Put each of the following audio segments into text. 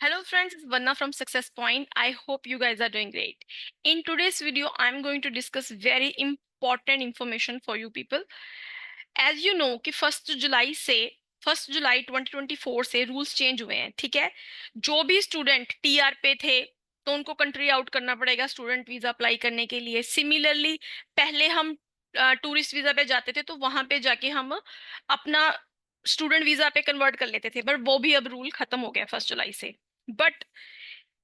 Hello friends, it's Vanna from Success Point. I hope you guys are doing great. In today's video, I'm going to discuss very important information for you people. As you know कि first जुलाई 2024 से rules change हुए हैं, ठीक है। जो भी student TR पे थे तो उनको कंट्री आउट करना पड़ेगा स्टूडेंट वीजा अप्लाई करने के लिए। सिमिलरली पहले हम टूरिस्ट वीजा पे जाते थे तो वहां पे जाके हम अपना स्टूडेंट वीजा पे कन्वर्ट कर लेते थे, पर वो भी अब रूल खत्म हो गया फर्स्ट जुलाई से। बट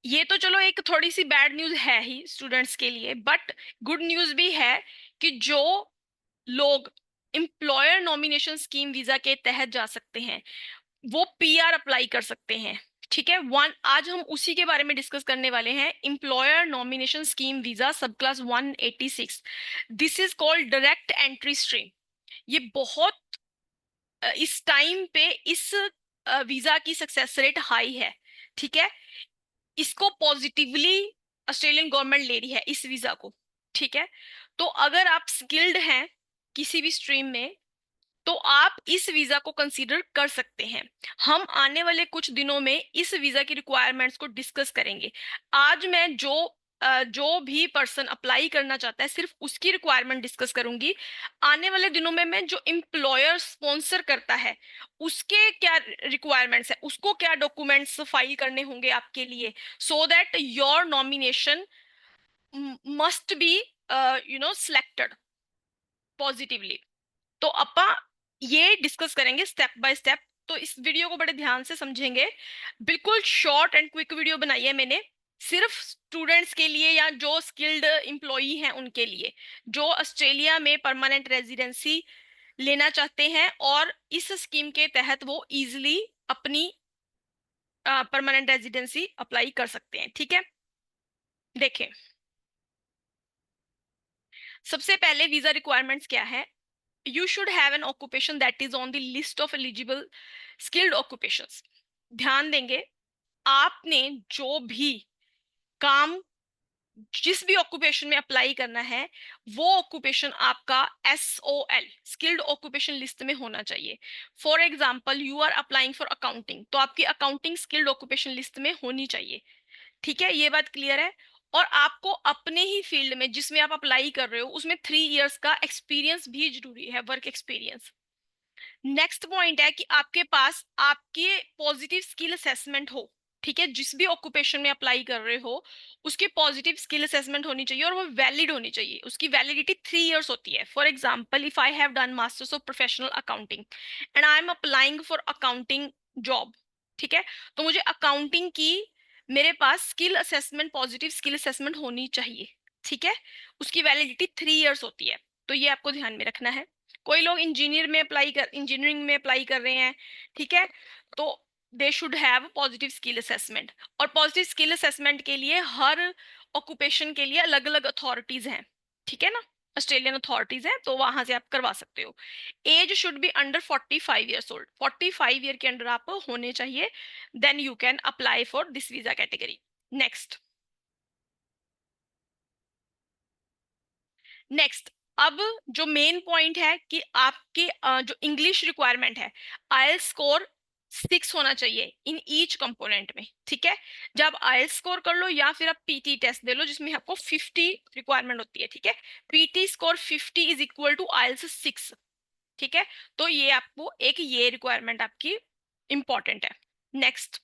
ये तो चलो एक थोड़ी सी बैड न्यूज है ही स्टूडेंट्स के लिए, बट गुड न्यूज भी है कि जो लोग एम्प्लॉयर नॉमिनेशन स्कीम वीजा के तहत जा सकते हैं वो पीआर अप्लाई कर सकते हैं, ठीक है। आज हम उसी के बारे में डिस्कस करने वाले हैं। एम्प्लॉयर नॉमिनेशन स्कीम वीजा सब class 186, this is called direct entry stream. ये बहुत इस टाइम पे इस वीजा की सक्सेस रेट हाई है, ठीक है। इसको पॉजिटिवली ऑस्ट्रेलियन गवर्नमेंट ले रही है इस वीजा को, ठीक है। तो अगर आप स्किल्ड हैं किसी भी स्ट्रीम में तो आप इस वीजा को कंसीडर कर सकते हैं। हम आने वाले कुछ दिनों में इस वीजा की रिक्वायरमेंट्स को डिस्कस करेंगे। आज मैं जो भी पर्सन अप्लाई करना चाहता है सिर्फ उसकी रिक्वायरमेंट डिस्कस करूंगी। आने वाले दिनों में मैं जो एम्प्लॉयर स्पॉन्सर करता है उसके क्या रिक्वायरमेंट्स है, उसको क्या डॉक्यूमेंट्स फाइल करने होंगे आपके लिए, so that your nomination must be selected positively. तो अपा ये डिस्कस करेंगे स्टेप बाय स्टेप। तो इस वीडियो को बड़े ध्यान से समझेंगे। बिल्कुल शॉर्ट एंड क्विक वीडियो बनाई है मैंने, सिर्फ स्टूडेंट्स के लिए या जो स्किल्ड एम्प्लॉई हैं उनके लिए, जो ऑस्ट्रेलिया में परमानेंट रेजिडेंसी लेना चाहते हैं और इस स्कीम के तहत वो इजिली अपनी परमानेंट रेजिडेंसी अप्लाई कर सकते हैं, ठीक है। देखें, सबसे पहले वीजा रिक्वायरमेंट्स क्या है। You should have an occupation that is on the list of eligible skilled occupations. ध्यान देंगे, आपने जो भी काम जिस भी ऑक्यूपेशन में अप्लाई करना है वो ऑक्यूपेशन आपका SOL स्किल्ड ऑक्यूपेशन लिस्ट में होना चाहिए। For example you are applying for accounting तो आपकी अकाउंटिंग स्किल्ड ऑक्यूपेशन लिस्ट में होनी चाहिए, ठीक है। ये बात क्लियर है। और आपको अपने ही फील्ड में जिसमें आप अप्लाई कर रहे हो उसमें 3 इयर्स का एक्सपीरियंस भी जरूरी है, वर्क एक्सपीरियंस। नेक्स्ट पॉइंट है कि आपके पास आपके पॉजिटिव स्किल असेसमेंट हो, ठीक है। जिस भी ऑक्यूपेशन में अप्लाई कर रहे हो उसकी पॉजिटिव स्किल असेसमेंट होनी चाहिए और वो वैलिड होनी चाहिए। उसकी वैलिडिटी 3 इयर्स होती है। For example if I have done masters of professional accounting and I am applying for accounting job, ठीक है, तो मुझे अकाउंटिंग की मेरे पास skill assessment positive skill assessment होनी चाहिए, ठीक है। उसकी वैलिडिटी 3 इयर्स होती है, तो ये आपको ध्यान में रखना है। कोई लोग इंजीनियरिंग में अप्लाई कर रहे हैं, ठीक है, तो they should have positive skill assessment. और पॉजिटिव स्किल असेसमेंट के लिए हर ऑक्यूपेशन के लिए अलग अलग अथॉरिटीज हैं, ठीक है ना। ऑस्ट्रेलियन अथॉरिटीज हैं तो वहां से आप करवा सकते हो। Age should be under 45 years old, 45 year के अंडर आप होने चाहिए, then you can apply for this visa category. Next अब जो मेन पॉइंट है कि आपके जो इंग्लिश रिक्वायरमेंट है, आईएलटीएस स्कोर 6 होना चाहिए इन ईच कंपोनेंट में, ठीक है। जब आईएलटीएस स्कोर कर लो या फिर आप पीटी टेस्ट दे लो जिसमें आपको 50 रिक्वायरमेंट होती है, ठीक है। PT score 50 is equal to IELTS 6, ठीक है। तो ये आपको एक ये रिक्वायरमेंट आपकी इंपॉर्टेंट है। नेक्स्ट,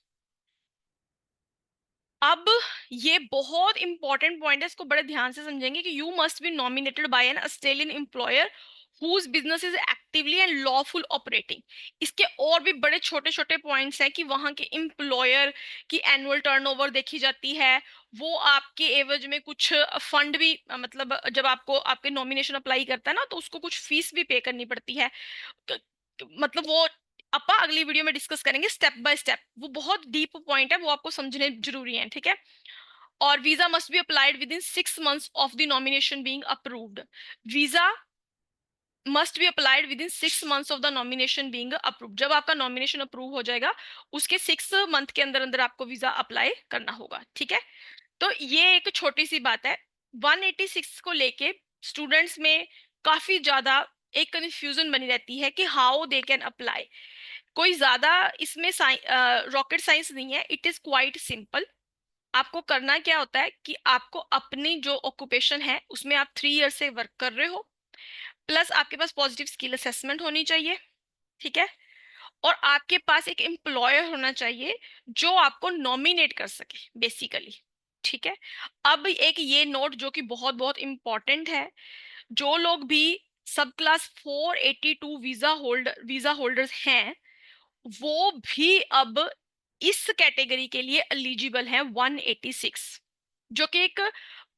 अब ये बहुत इंपॉर्टेंट पॉइंट है, इसको बड़े ध्यान से समझेंगे कि you must be nominated by an Australian employer whose business is actively and lawful operating. इसके और भी बड़े छोटे छोटे पॉइंट्स हैं कि वहां के एम्प्लॉयर की एनुअल टर्नओवर देखी जाती है, वो आपके एवज में कुछ फंड भी मतलब जब आपको आपके नॉमिनेशन अप्लाई करता है ना तो उसको कुछ फीस भी पे करनी पड़ती है। मतलब वो अपा अगली वीडियो में डिस्कस करेंगे स्टेप बाय स्टेप, वो बहुत डीप पॉइंट है, वो आपको समझने जरूरी है, ठीक है। और visa must be applied with in 6 months of the nomination being approved. Visa must be applied with in 6 months of the nomination being approved. जब आपका नॉमिनेशन अप्रूव हो जाएगा उसके 6 मंथ के अंदर अंदर आपको वीजा अप्लाई करना होगा, ठीक है। तो ये एक छोटी सी बात है। 186 को लेके स्टूडेंट्स में काफी ज्यादा एक कंफ्यूजन बनी रहती है कि हाउ दे कैन अप्लाई। कोई ज्यादा इसमें रॉकेट साइंस नहीं है, इट इज क्वाइट सिंपल। आपको करना क्या होता है कि आपको अपनी जो ऑक्यूपेशन है उसमें आप 3 ईयर से वर्क कर रहे हो, प्लस आपके पास पॉजिटिव स्किल असेसमेंट होनी चाहिए, ठीक है, और आपके पास एक एम्प्लॉयर होना चाहिए जो आपको नॉमिनेट कर सके बेसिकली, ठीक है। अब एक ये नोट जो कि बहुत बहुत इंपॉर्टेंट है, जो लोग भी सब क्लास 482 वीजा होल्डर्स हैं, वो भी अब इस कैटेगरी के लिए एलिजिबल है 186, जो कि एक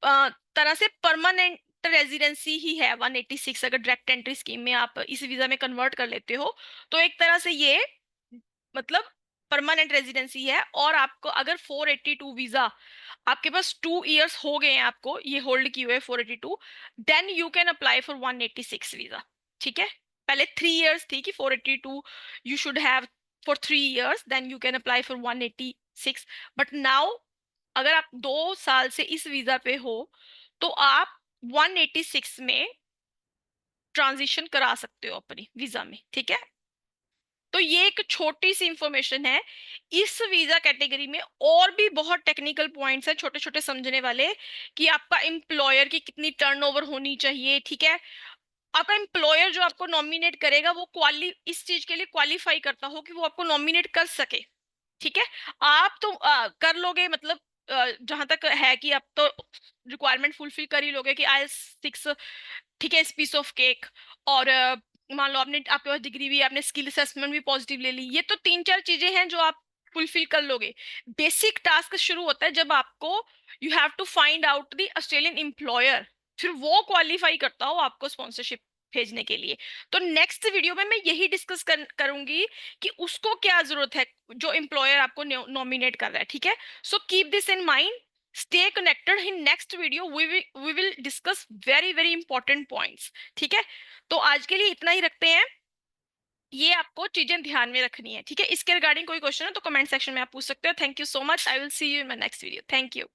तरह से परमानेंट रेजिडेंसी ही है 186। अगर डायरेक्ट एंट्री स्कीम में आप इस वीजा में कन्वर्ट कर लेते हो तो एक तरह से ये मतलब परमानेंट रेजिडेंसी है। और आपको अगर 482 वीजा आपके पास 2 इयर्स हो गए हैं, आपको ये होल्ड किए हुए 482, then you can apply for 186 visa, ठीक है। पहले 3 इयर्स थी कि 482 you should have for 3 years, then you can apply for 186, but now अगर आप 2 साल से इस वीजा पे हो तो आप 186 में ट्रांजिशन करा सकते हो अपनी वीजा में, ठीक है। तो ये एक छोटी सी इंफॉर्मेशन है। इस वीजा कैटेगरी में और भी बहुत टेक्निकल पॉइंट्स हैं छोटे छोटे समझने वाले, कि आपका एम्प्लॉयर की कितनी टर्नओवर होनी चाहिए, ठीक है। आपका एम्प्लॉयर जो आपको नॉमिनेट करेगा वो इस चीज के लिए क्वालिफाई करता हो कि वो आपको नॉमिनेट कर सके, ठीक है। आप तो कर लोगे, मतलब जहां तक है कि आप तो रिक्वायरमेंट फुलफिल कर ही लोगे कि IELTS 6, ठीक है, इस पीस ऑफ केक। और मान लो आपने, आपके पास डिग्री भी, आपने स्किल असेसमेंट भी पॉजिटिव ले ली, ये तो 3-4 चीजें हैं जो आप फुलफिल कर लोगे। बेसिक टास्क शुरू होता है जब आपको you have to find out the Australian employer, फिर वो क्वालिफाई करता हो आपको स्पॉन्सरशिप भेजने के लिए। तो नेक्स्ट वीडियो में मैं यही डिस्कस करूंगी कि उसको क्या जरूरत है जो एम्प्लॉयर आपको नॉमिनेट कर रहा है, ठीक है। So keep this in mind, stay connected in next video, we will discuss very very important points, ठीक है। तो आज के लिए इतना ही रखते हैं, ये आपको चीजें ध्यान में रखनी है, ठीक है। इसके रिगार्डिंग कोई क्वेश्चन है तो कमेंट सेक्शन में आप पूछ सकते हो। Thank you so much, I will see you in my next video, thank you.